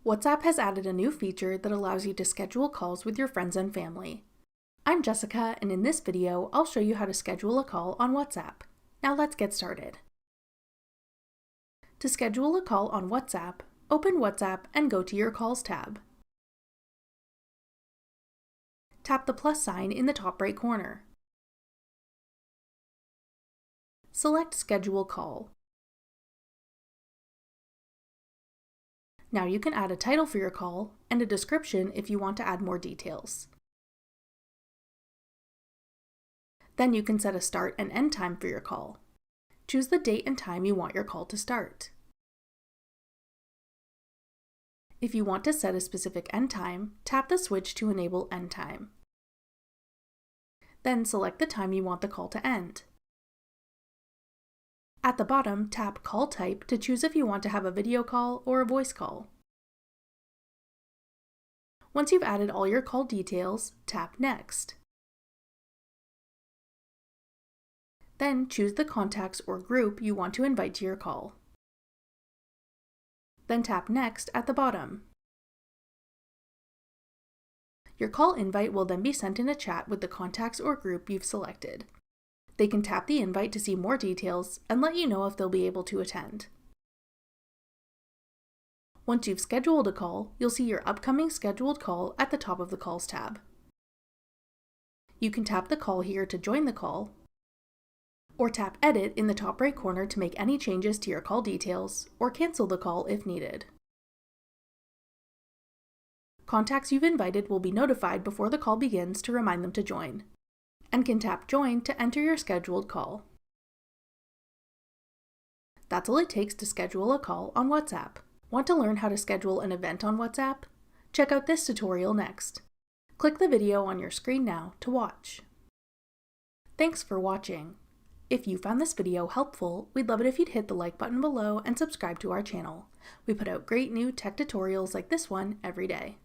WhatsApp has added a new feature that allows you to schedule calls with your friends and family. I'm Jessica, and in this video, I'll show you how to schedule a call on WhatsApp. Now let's get started. To schedule a call on WhatsApp, open WhatsApp and go to your Calls tab. Tap the plus sign in the top right corner. Select Schedule Call. Now you can add a title for your call and a description if you want to add more details. Then you can set a start and end time for your call. Choose the date and time you want your call to start. If you want to set a specific end time, tap the switch to enable end time. Then select the time you want the call to end. At the bottom, tap Call Type to choose if you want to have a video call or a voice call. Once you've added all your call details, tap Next. Then choose the contacts or group you want to invite to your call. Then tap Next at the bottom. Your call invite will then be sent in a chat with the contacts or group you've selected. They can tap the invite to see more details and let you know if they'll be able to attend. Once you've scheduled a call, you'll see your upcoming scheduled call at the top of the Calls tab. You can tap the call here to join the call, or tap Edit in the top right corner to make any changes to your call details, or cancel the call if needed. Contacts you've invited will be notified before the call begins to remind them to join, and can tap Join to enter your scheduled call. That's all it takes to schedule a call on WhatsApp. Want to learn how to schedule an event on WhatsApp? Check out this tutorial next. Click the video on your screen now to watch. Thanks for watching. If you found this video helpful, we'd love it if you'd hit the like button below and subscribe to our channel. We put out great new tech tutorials like this one every day.